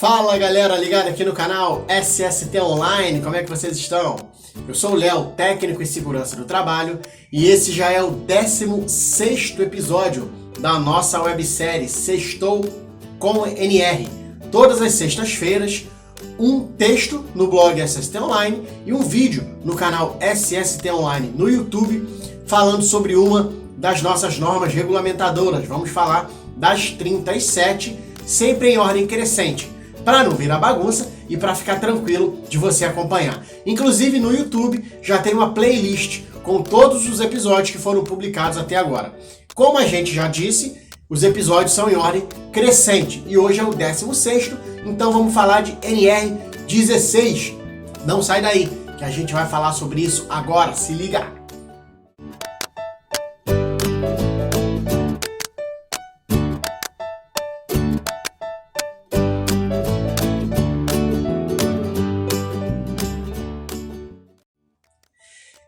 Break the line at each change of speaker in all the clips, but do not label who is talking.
Fala galera, ligado aqui no canal SST Online, como é que vocês estão? Eu sou o Léo, técnico em segurança do trabalho, e esse já é o 16º episódio da nossa websérie Sextou com NR. Todas as sextas-feiras, um texto no blog SST Online e um vídeo no canal SST Online no YouTube, falando sobre uma das nossas normas regulamentadoras. Vamos falar das 37, sempre em ordem crescente, para não virar bagunça e para ficar tranquilo de você acompanhar. Inclusive no YouTube já tem uma playlist com todos os episódios que foram publicados até agora. Como a gente já disse, os episódios são em ordem crescente e hoje é o 16º, então vamos falar de NR16. Não sai daí, que a gente vai falar sobre isso agora, se liga!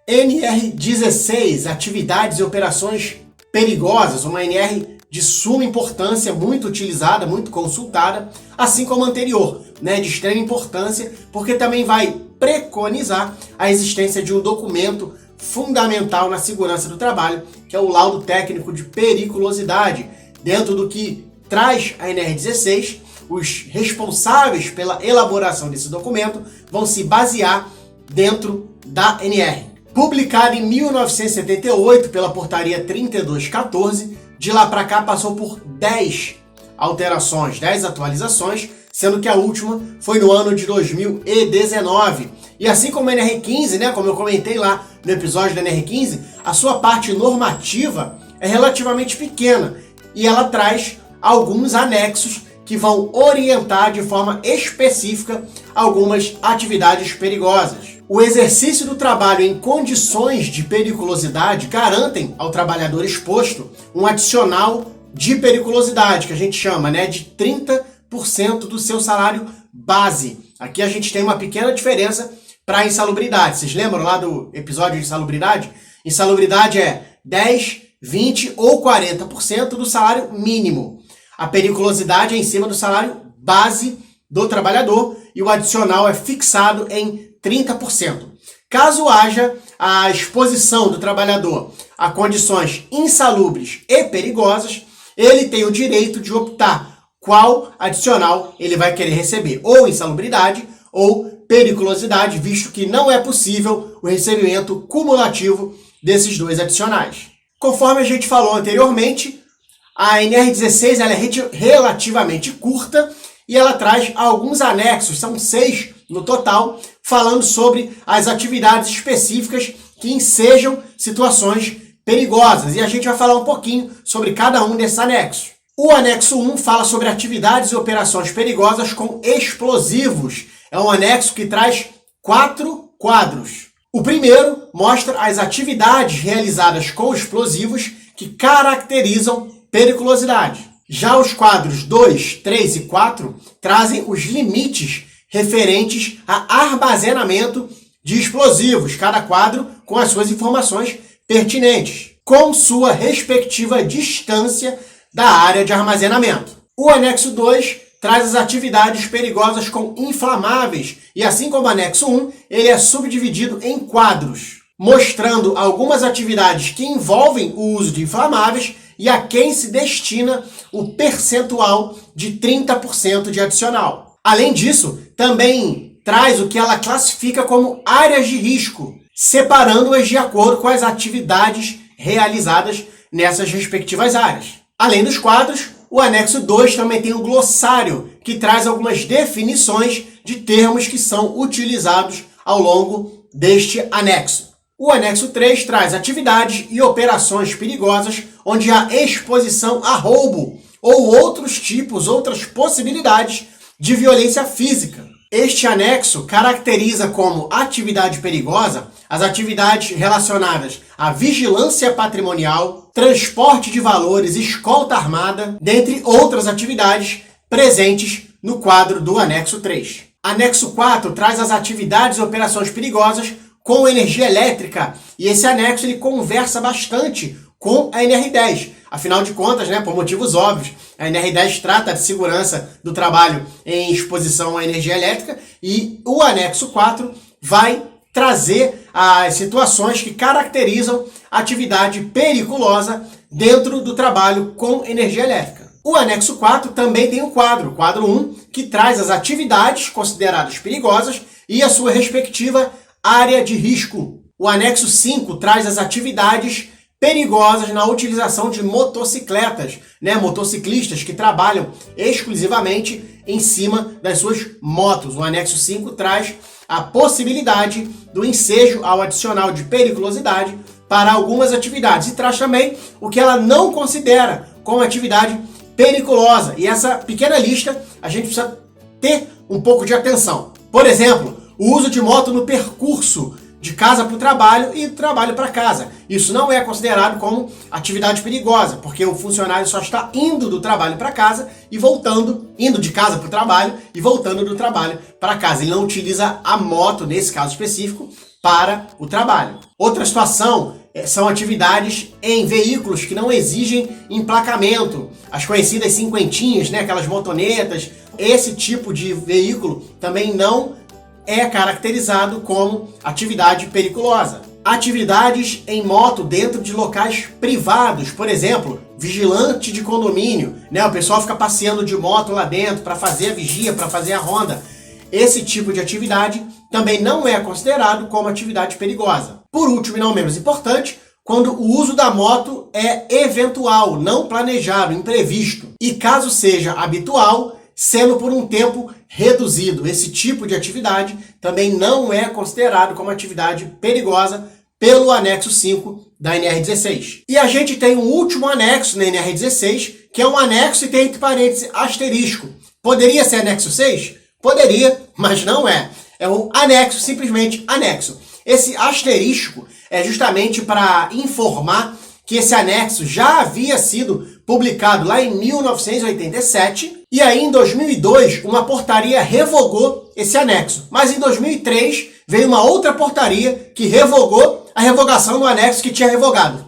NR16, atividades e operações perigosas, uma NR de suma importância, muito utilizada, muito consultada, assim como a anterior, de extrema importância, porque também vai preconizar a existência de um documento fundamental na segurança do trabalho, que é o laudo técnico de periculosidade. Dentro do que traz a NR16, os responsáveis pela elaboração desse documento vão se basear dentro da NR. Publicado em 1978 pela portaria 3214, de lá para cá passou por 10 alterações, 10 atualizações, sendo que a última foi no ano de 2019. E assim como a NR15, como eu comentei lá no episódio da NR15, a sua parte normativa é relativamente pequena e ela traz alguns anexos que vão orientar de forma específica algumas atividades perigosas. O exercício do trabalho em condições de periculosidade garantem ao trabalhador exposto um adicional de periculosidade, que a gente chama de 30% do seu salário base. Aqui a gente tem uma pequena diferença para a insalubridade. Vocês lembram lá do episódio de insalubridade? Insalubridade é 10, 20 ou 40% do salário mínimo. A periculosidade é em cima do salário base do trabalhador e o adicional é fixado em 30%. Caso haja a exposição do trabalhador a condições insalubres e perigosas, ele tem o direito de optar qual adicional ele vai querer receber, ou insalubridade ou periculosidade, visto que não é possível o recebimento cumulativo desses dois adicionais. Conforme a gente falou anteriormente, a NR16 ela é relativamente curta e ela traz alguns anexos, são 6 no total, falando sobre as atividades específicas que ensejam situações perigosas. E a gente vai falar um pouquinho sobre cada um desses anexos. O anexo 1 fala sobre atividades e operações perigosas com explosivos. É um anexo que traz 4 quadros. O primeiro mostra as atividades realizadas com explosivos que caracterizam periculosidade. Já os quadros 2, 3 e 4 trazem os limites referentes a armazenamento de explosivos, cada quadro com as suas informações pertinentes, com sua respectiva distância da área de armazenamento. O anexo 2 traz as atividades perigosas com inflamáveis e, assim como o anexo 1, ele é subdividido em quadros, mostrando algumas atividades que envolvem o uso de inflamáveis e a quem se destina o percentual de 30% de adicional. Além disso, também traz o que ela classifica como áreas de risco, separando-as de acordo com as atividades realizadas nessas respectivas áreas. Além dos quadros, o anexo 2 também tem um glossário, que traz algumas definições de termos que são utilizados ao longo deste anexo. O anexo 3 traz atividades e operações perigosas onde há exposição a roubo ou outras possibilidades de violência física. Este anexo caracteriza como atividade perigosa as atividades relacionadas à vigilância patrimonial, transporte de valores, escolta armada, dentre outras atividades presentes no quadro do anexo 3. Anexo 4 traz as atividades e operações perigosas com energia elétrica, e esse anexo ele conversa bastante com a NR10. Afinal de contas, né, por motivos óbvios, a NR10 trata de segurança do trabalho em exposição à energia elétrica e o anexo 4 vai trazer as situações que caracterizam a atividade periculosa dentro do trabalho com energia elétrica. O anexo 4 também tem um quadro 1, que traz as atividades consideradas perigosas e a sua respectiva área de risco. O anexo 5 traz as atividades perigosas na utilização de motocicletas, né? Motociclistas que trabalham exclusivamente em cima das suas motos. O anexo 5 traz a possibilidade do ensejo ao adicional de periculosidade para algumas atividades e traz também o que ela não considera como atividade periculosa. E essa pequena lista a gente precisa ter um pouco de atenção. Por exemplo, o uso de moto no percurso de casa para o trabalho e do trabalho para casa. Isso não é considerado como atividade perigosa, porque o funcionário só está indo do trabalho para casa e voltando, indo de casa para o trabalho e voltando do trabalho para casa. Ele não utiliza a moto, nesse caso específico, para o trabalho. Outra situação são atividades em veículos que não exigem emplacamento, as conhecidas cinquentinhas, né, aquelas motonetas. Esse tipo de veículo também não é caracterizado como atividade periculosa. Atividades em moto dentro de locais privados, por exemplo, vigilante de condomínio, né? O pessoal fica passeando de moto lá dentro para fazer a vigia, para fazer a ronda. Esse tipo de atividade também não é considerado como atividade perigosa. Por último e não menos importante, quando o uso da moto é eventual, não planejado, imprevisto, e caso seja habitual, sendo por um tempo reduzido. Esse tipo de atividade também não é considerado como atividade perigosa pelo anexo 5 da NR16. E a gente tem um último anexo na NR16, que é um anexo e tem entre parênteses asterisco. Poderia ser anexo 6? Poderia, mas não é. É um anexo, simplesmente anexo. Esse asterisco é justamente para informar que esse anexo já havia sido publicado lá em 1987 e aí em 2002 uma portaria revogou esse anexo. Mas em 2003 veio uma outra portaria que revogou a revogação do anexo que tinha revogado.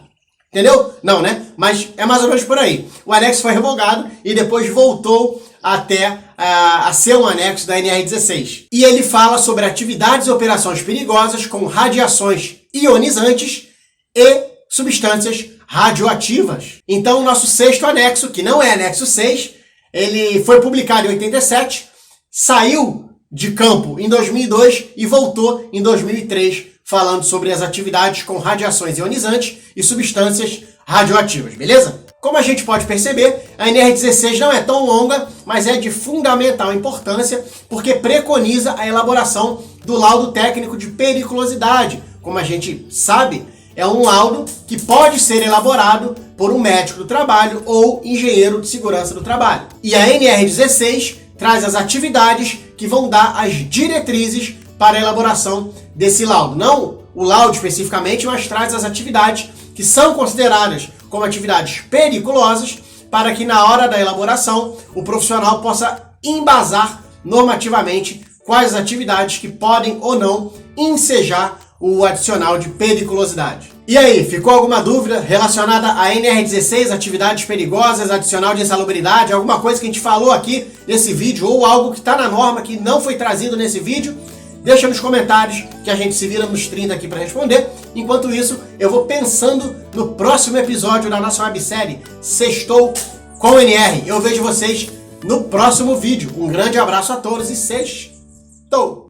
Entendeu? Não, né? Mas é mais ou menos por aí. O anexo foi revogado e depois voltou até a ser um anexo da NR16. E ele fala sobre atividades e operações perigosas com radiações ionizantes e substâncias radioativas. Então, o nosso sexto anexo, que não é anexo 6, ele foi publicado em 87, saiu de campo em 2002 e voltou em 2003, falando sobre as atividades com radiações ionizantes e substâncias radioativas, beleza? Como a gente pode perceber, a NR16 não é tão longa, mas é de fundamental importância, porque preconiza a elaboração do laudo técnico de periculosidade. Como a gente sabe, é um laudo que pode ser elaborado por um médico do trabalho ou engenheiro de segurança do trabalho. E a NR16 traz as atividades que vão dar as diretrizes para a elaboração desse laudo. Não o laudo especificamente, mas traz as atividades que são consideradas como atividades periculosas para que na hora da elaboração o profissional possa embasar normativamente quais as atividades que podem ou não ensejar o adicional de periculosidade. E aí, ficou alguma dúvida relacionada a NR16, atividades perigosas, adicional de insalubridade, alguma coisa que a gente falou aqui nesse vídeo ou algo que está na norma que não foi trazido nesse vídeo? Deixa nos comentários que a gente se vira nos 30 aqui para responder. Enquanto isso, eu vou pensando no próximo episódio da nossa websérie Sextou com NR. Eu vejo vocês no próximo vídeo. Um grande abraço a todos e sextou!